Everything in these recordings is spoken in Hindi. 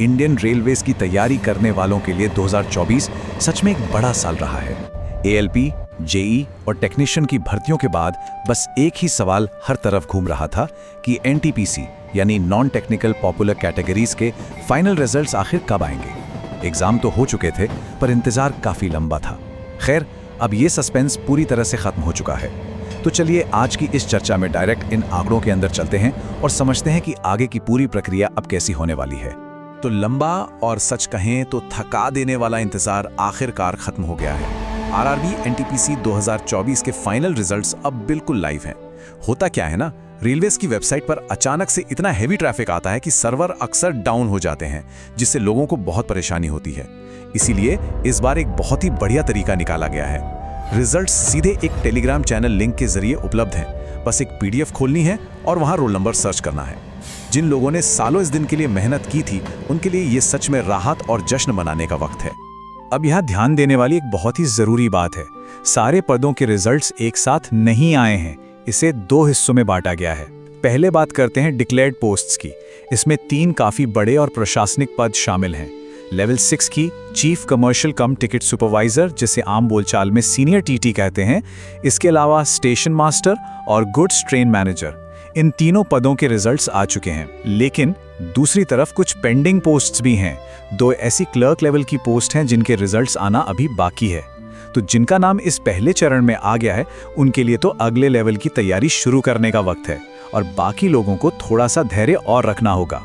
इंडियन रेलवेज की तैयारी करने वालों के लिए 2024 सच में एक बड़ा साल रहा है। एएलपी, जेई और टेक्नीशियन की भर्तियों के बाद बस एक ही सवाल हर तरफ घूम रहा था कि एनटीपीसी यानी नॉन टेक्निकल पॉपुलर कैटेगरीज के फाइनल रिजल्ट्स आखिर कब आएंगे। एग्जाम तो हो चुके थे पर इंतजार काफी लंबा था। खैर, अब ये सस्पेंस पूरी तरह से खत्म हो चुका है। तो चलिए आज की इस चर्चा में डायरेक्ट इन आंकड़ों के अंदर चलते हैं और समझते हैं कि आगे की पूरी प्रक्रिया अब कैसी होने वाली है। तो लंबा और सच कहें तो थका देने वाला इंतजार आखिरकार खत्म हो गया है। आरआरबी एनटीपीसी 2024 के फाइनल रिजल्ट्स अब बिल्कुल लाइव हैं। होता क्या है ना, रेलवेज की वेबसाइट पर अचानक से इतना हैवी ट्रैफिक आता है कि सर्वर अक्सर डाउन हो जाते हैं, जिससे लोगों को बहुत परेशानी होती है। इसीलिए इस बार एक बहुत ही बढ़िया तरीका निकाला गया है। रिजल्ट्स सीधे एक टेलीग्राम चैनल लिंक के जरिए उपलब्ध हैं। बस एक पीडीएफ खोलनी है और वहां रोल नंबर सर्च करना है। जिन लोगों ने सालों इस दिन के लिए मेहनत की थी, उनके लिए ये सच में राहत और जश्न मनाने का वक्त है। अब यहाँ ध्यान देने वाली एक बहुत ही जरूरी बात है, सारे पदों के रिजल्ट्स एक साथ नहीं आए हैं। इसे 2 हिस्सों में बांटा गया है। पहले बात करते हैं डिक्लेयर्ड पोस्ट्स की। इसमें 3 काफी बड़े और प्रशासनिक पद शामिल हैं। लेवल 6 की चीफ कमर्शियल कम टिकट सुपरवाइजर, जिसे आम बोलचाल में सीनियर टीटी कहते हैं। इसके अलावा स्टेशन मास्टर और गुड्स ट्रेन मैनेजर, इन तीनों पदों के रिजल्ट्स आ चुके हैं। लेकिन दूसरी तरफ कुछ पेंडिंग पोस्ट्स भी हैं। 2 ऐसी क्लर्क लेवल की पोस्ट हैं जिनके रिजल्ट्स आना अभी बाकी है। तो जिनका नाम इस पहले चरण में आ गया है, उनके लिए तो अगले लेवल की तैयारी शुरू करने का वक्त है और बाकी लोगों को थोड़ा सा धैर्य और रखना होगा।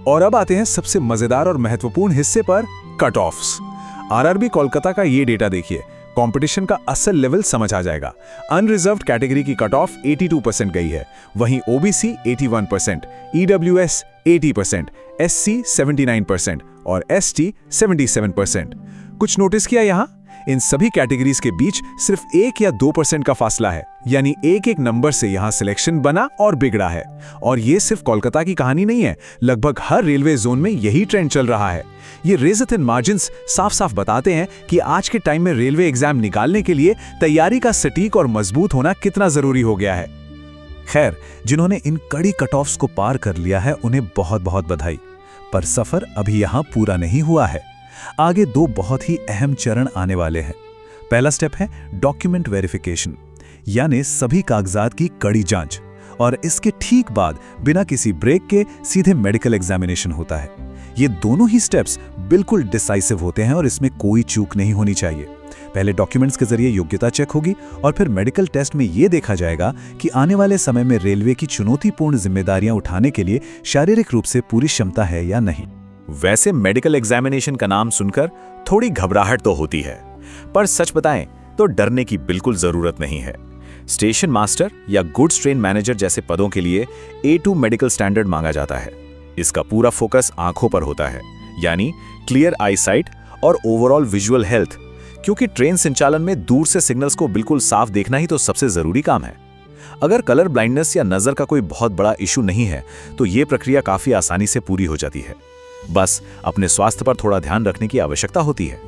और अब आते हैं सबसे मजेदार और महत्वपूर्ण हिस्से पर, कट ऑफ्स। आरआरबी कोलकाता का ये डेटा देखिए, कंपटीशन का असल लेवल समझ आ जाएगा। अनरिजर्व्ड कैटेगरी की कट ऑफ 82% गई है, वहीं ओबीसी 81%, ईडब्ल्यूएस 80%, एससी 79% और एसटी 77%। कुछ नोटिस किया यहाँ? इन सभी कैटेगरीज के बीच सिर्फ 1 या 2% का फासला है, यानी एक नंबर से यहाँ सिलेक्शन बना और बिगड़ा है। और ये सिर्फ कोलकाता की कहानी नहीं है, लगभग हर रेलवे जोन में यही ट्रेंड चल रहा है। ये रेज़र थिन मार्जिन्स साफ साफ बताते हैं कि आज के टाइम में रेलवे एग्जाम निकालने के लिए तैयारी का सटीक और मजबूत होना कितना जरूरी हो गया है। खैर, जिन्होंने इन कड़ी कट ऑफ्स को पार कर लिया है, उन्हें बहुत बहुत बधाई। पर सफर अभी यहाँ पूरा नहीं हुआ है। आगे 2 बहुत ही अहम चरण आने वाले हैं। पहला स्टेप है डॉक्यूमेंट वेरिफिकेशन, यानी सभी कागजात की कड़ी जांच। और इसके ठीक बाद बिना किसी ब्रेक के सीधे मेडिकल एग्जामिनेशन होता है। ये दोनों ही स्टेप्स बिल्कुल डिसाइसिव होते हैं और इसमें कोई चूक नहीं होनी चाहिए। पहले डॉक्यूमेंट्स के जरिए योग्यता चेक होगी और फिर मेडिकल टेस्ट में यह देखा जाएगा कि आने वाले समय में रेलवे की चुनौतीपूर्ण जिम्मेदारियां उठाने के लिए शारीरिक रूप से पूरी क्षमता है या नहीं। वैसे मेडिकल एग्जामिनेशन का नाम सुनकर थोड़ी घबराहट तो होती है, पर सच बताएं तो डरने की बिल्कुल जरूरत नहीं है। स्टेशन मास्टर या गुड्स ट्रेन मैनेजर जैसे पदों के लिए A2 मेडिकल स्टैंडर्ड मांगा जाता है। इसका पूरा फोकस आंखों पर होता है, यानी क्लियर आई साइट और ओवरऑल विजुअल हेल्थ, क्योंकि ट्रेन संचालन में दूर से सिग्नल्स को बिल्कुल साफ देखना ही तो सबसे जरूरी काम है। अगर कलर ब्लाइंडनेस या नजर का कोई बहुत बड़ा इशू नहीं है तो ये प्रक्रिया काफी आसानी से पूरी हो जाती है। बस अपने स्वास्थ्य पर थोड़ा ध्यान रखने की आवश्यकता होती है।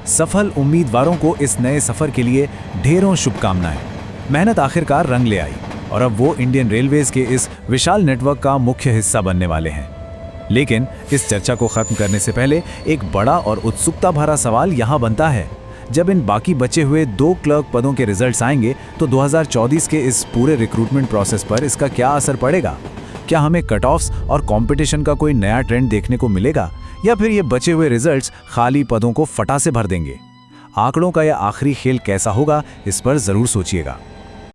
सफल उम्मीदवारों को इस नए सफर के लिए ढेरों शुभकामनाएं। मेहनत आखिरकार रंग ले आई और अब वो इंडियन रेलवेज के इस विशाल नेटवर्क का मुख्य हिस्सा बनने वाले हैं। लेकिन इस चर्चा को खत्म करने से पहले एक बड़ा और उत्सुकता भरा सवाल यहाँ बनता है, जब इन बाकी बचे हुए 2 क्लर्क पदों के रिजल्ट्स आएंगे तो 2024 के इस पूरे रिक्रूटमेंट प्रोसेस पर इसका क्या असर पड़ेगा? क्या हमें कट ऑफ्स और कंपटीशन का कोई नया ट्रेंड देखने को मिलेगा, या फिर ये बचे हुए रिजल्ट्स खाली पदों को फटा से भर देंगे? आंकड़ों का यह आखिरी खेल कैसा होगा, इस पर जरूर सोचिएगा।